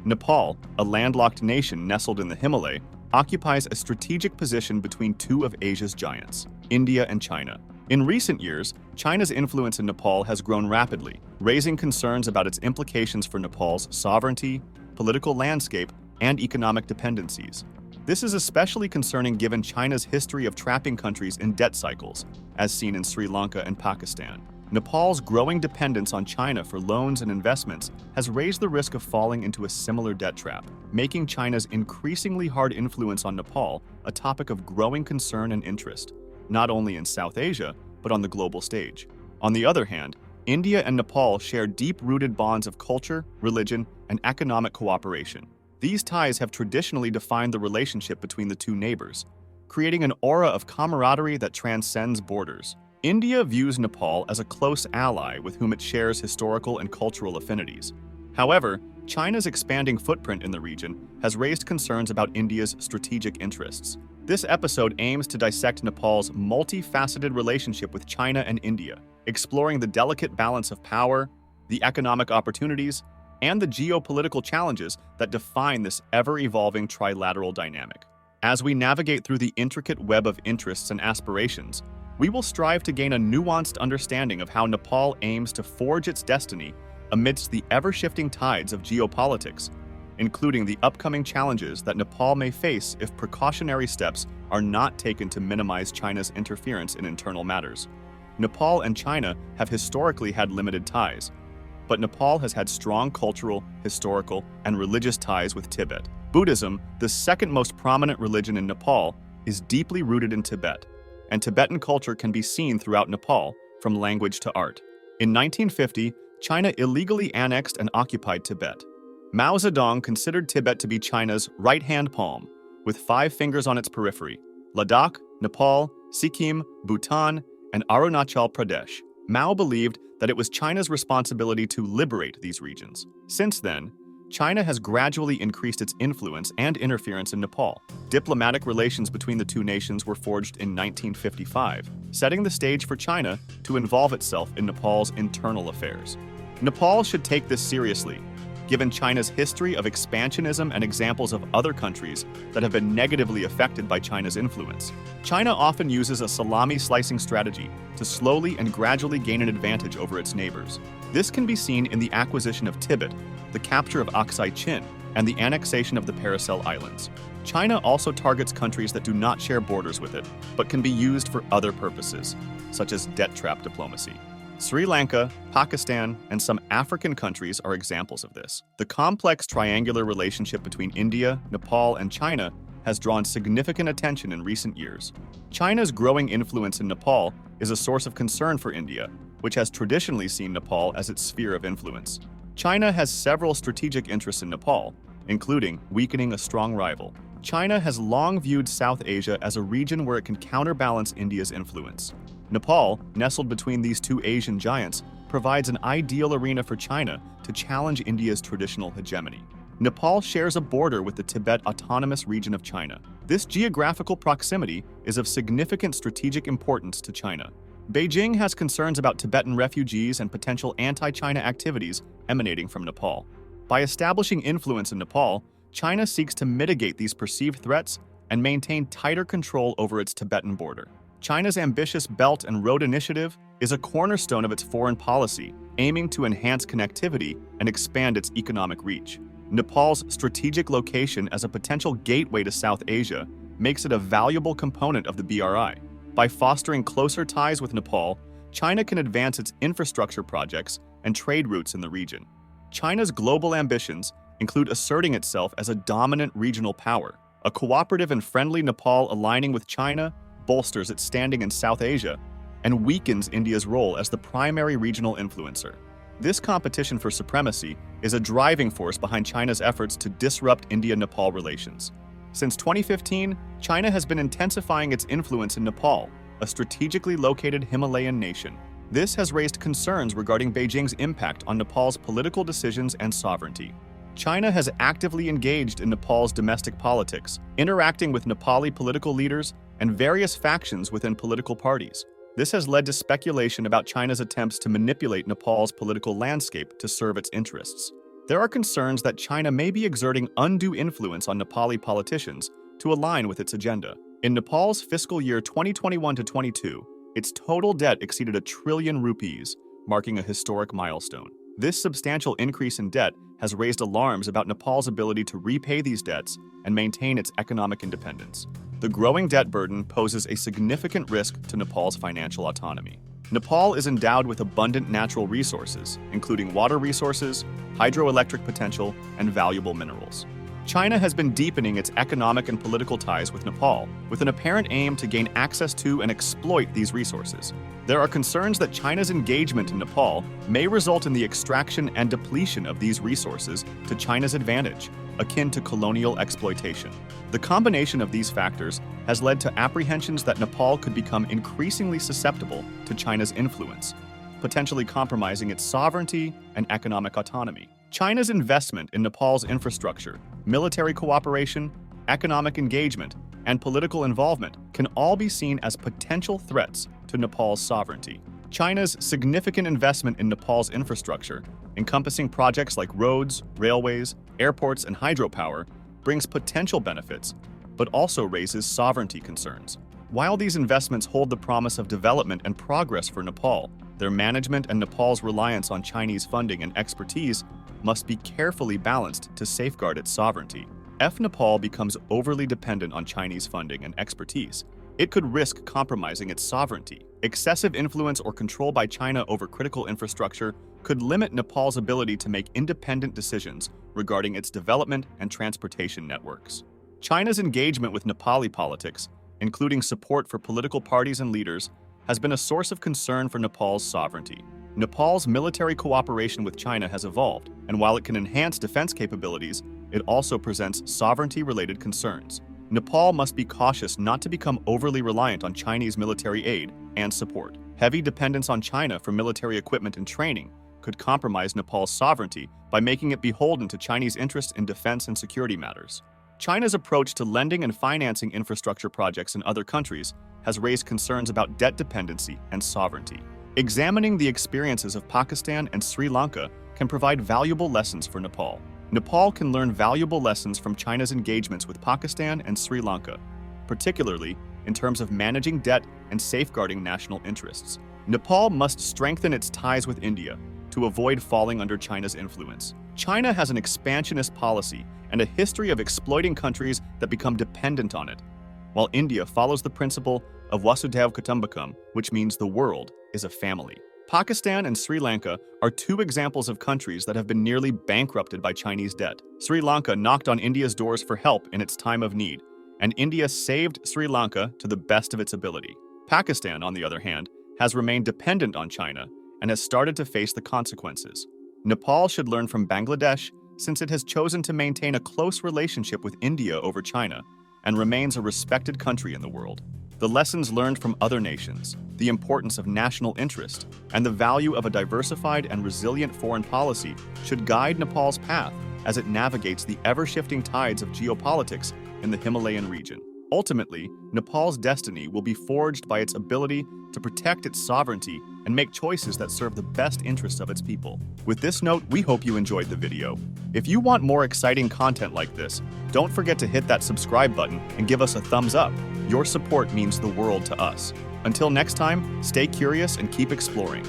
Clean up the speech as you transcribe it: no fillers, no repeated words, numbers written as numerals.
Nepal, a landlocked nation nestled in the Himalaya, occupies a strategic position between two of Asia's giants, India and China. In recent years, China's influence in Nepal has grown rapidly, raising concerns about its implications for Nepal's sovereignty, political landscape, and economic dependencies. This is especially concerning given China's history of trapping countries in debt cycles, as seen in Sri Lanka and Pakistan. Nepal's growing dependence on China for loans and investments has raised the risk of falling into a similar debt trap, making China's increasingly hard influence on Nepal a topic of growing concern and interest, not only in South Asia, but on the global stage. On the other hand, India and Nepal share deep-rooted bonds of culture, religion, and economic cooperation. These ties have traditionally defined the relationship between the two neighbors, creating an aura of camaraderie that transcends borders. India views Nepal as a close ally with whom it shares historical and cultural affinities. However, China's expanding footprint in the region has raised concerns about India's strategic interests. This episode aims to dissect Nepal's multifaceted relationship with China and India, exploring the delicate balance of power, the economic opportunities, and the geopolitical challenges that define this ever-evolving trilateral dynamic. As we navigate through the intricate web of interests and aspirations, we will strive to gain a nuanced understanding of how Nepal aims to forge its destiny amidst the ever-shifting tides of geopolitics, including the upcoming challenges that Nepal may face if precautionary steps are not taken to minimize China's interference in internal matters. Nepal and China have historically had limited ties, but Nepal has had strong cultural, historical, and religious ties with Tibet. Buddhism, the second most prominent religion in Nepal, is deeply rooted in Tibet, and Tibetan culture can be seen throughout Nepal, from language to art. In 1950, China illegally annexed and occupied Tibet. Mao Zedong considered Tibet to be China's right-hand palm, with 5 fingers on its periphery: Ladakh, Nepal, Sikkim, Bhutan, and Arunachal Pradesh. Mao believed that it was China's responsibility to liberate these regions. Since then, China has gradually increased its influence and interference in Nepal. Diplomatic relations between the two nations were forged in 1955, setting the stage for China to involve itself in Nepal's internal affairs. Nepal should take this seriously, given China's history of expansionism and examples of other countries that have been negatively affected by China's influence. China often uses a salami-slicing strategy to slowly and gradually gain an advantage over its neighbors. This can be seen in the acquisition of Tibet, the capture of Aksai Chin, and the annexation of the Paracel Islands. China also targets countries that do not share borders with it, but can be used for other purposes, such as debt trap diplomacy. Sri Lanka, Pakistan, and some African countries are examples of this. The complex triangular relationship between India, Nepal, and China has drawn significant attention in recent years. China's growing influence in Nepal is a source of concern for India, which has traditionally seen Nepal as its sphere of influence. China has several strategic interests in Nepal, including weakening a strong rival. China has long viewed South Asia as a region where it can counterbalance India's influence. Nepal, nestled between these two Asian giants, provides an ideal arena for China to challenge India's traditional hegemony. Nepal shares a border with the Tibet Autonomous Region of China. This geographical proximity is of significant strategic importance to China. Beijing has concerns about Tibetan refugees and potential anti-China activities emanating from Nepal. By establishing influence in Nepal, China seeks to mitigate these perceived threats and maintain tighter control over its Tibetan border. China's ambitious Belt and Road Initiative is a cornerstone of its foreign policy, aiming to enhance connectivity and expand its economic reach. Nepal's strategic location as a potential gateway to South Asia makes it a valuable component of the BRI. By fostering closer ties with Nepal, China can advance its infrastructure projects and trade routes in the region. China's global ambitions include asserting itself as a dominant regional power. A cooperative and friendly Nepal aligning with China bolsters its standing in South Asia and weakens India's role as the primary regional influencer. This competition for supremacy is a driving force behind China's efforts to disrupt India-Nepal relations. Since 2015, China has been intensifying its influence in Nepal, a strategically located Himalayan nation. This has raised concerns regarding Beijing's impact on Nepal's political decisions and sovereignty. China has actively engaged in Nepal's domestic politics, interacting with Nepali political leaders and various factions within political parties. This has led to speculation about China's attempts to manipulate Nepal's political landscape to serve its interests. There are concerns that China may be exerting undue influence on Nepali politicians to align with its agenda. In Nepal's fiscal year 2021 to 22, its total debt exceeded 1 trillion rupees, marking a historic milestone. This substantial increase in debt has raised alarms about Nepal's ability to repay these debts and maintain its economic independence. The growing debt burden poses a significant risk to Nepal's financial autonomy. Nepal is endowed with abundant natural resources, including water resources, hydroelectric potential, and valuable minerals. China has been deepening its economic and political ties with Nepal, with an apparent aim to gain access to and exploit these resources. There are concerns that China's engagement in Nepal may result in the extraction and depletion of these resources to China's advantage, akin to colonial exploitation. The combination of these factors has led to apprehensions that Nepal could become increasingly susceptible to China's influence, potentially compromising its sovereignty and economic autonomy. China's investment in Nepal's infrastructure, military cooperation, economic engagement, and political involvement can all be seen as potential threats to Nepal's sovereignty. China's significant investment in Nepal's infrastructure, encompassing projects like roads, railways, airports, and hydropower, brings potential benefits, but also raises sovereignty concerns. While these investments hold the promise of development and progress for Nepal, their management and Nepal's reliance on Chinese funding and expertise must be carefully balanced to safeguard its sovereignty. If Nepal becomes overly dependent on Chinese funding and expertise, it could risk compromising its sovereignty. Excessive influence or control by China over critical infrastructure could limit Nepal's ability to make independent decisions regarding its development and transportation networks. China's engagement with Nepali politics, including support for political parties and leaders, has been a source of concern for Nepal's sovereignty. Nepal's military cooperation with China has evolved, and while it can enhance defense capabilities, it also presents sovereignty-related concerns. Nepal must be cautious not to become overly reliant on Chinese military aid and support. Heavy dependence on China for military equipment and training could compromise Nepal's sovereignty by making it beholden to Chinese interests in defense and security matters. China's approach to lending and financing infrastructure projects in other countries has raised concerns about debt dependency and sovereignty. Examining the experiences of Pakistan and Sri Lanka can provide valuable lessons for Nepal. Nepal can learn valuable lessons from China's engagements with Pakistan and Sri Lanka, particularly in terms of managing debt and safeguarding national interests. Nepal must strengthen its ties with India to avoid falling under China's influence. China has an expansionist policy and a history of exploiting countries that become dependent on it, while India follows the principle of Vasudhaiva Kutumbakam, which means the world is a family. Pakistan and Sri Lanka are two examples of countries that have been nearly bankrupted by Chinese debt. Sri Lanka knocked on India's doors for help in its time of need, and India saved Sri Lanka to the best of its ability. Pakistan, on the other hand, has remained dependent on China and has started to face the consequences. Nepal should learn from Bangladesh since it has chosen to maintain a close relationship with India over China and remains a respected country in the world. The lessons learned from other nations, the importance of national interest, and the value of a diversified and resilient foreign policy should guide Nepal's path as it navigates the ever-shifting tides of geopolitics in the Himalayan region. Ultimately, Nepal's destiny will be forged by its ability to protect its sovereignty and make choices that serve the best interests of its people. With this note, we hope you enjoyed the video. If you want more exciting content like this, don't forget to hit that subscribe button and give us a thumbs up. Your support means the world to us. Until next time, stay curious and keep exploring.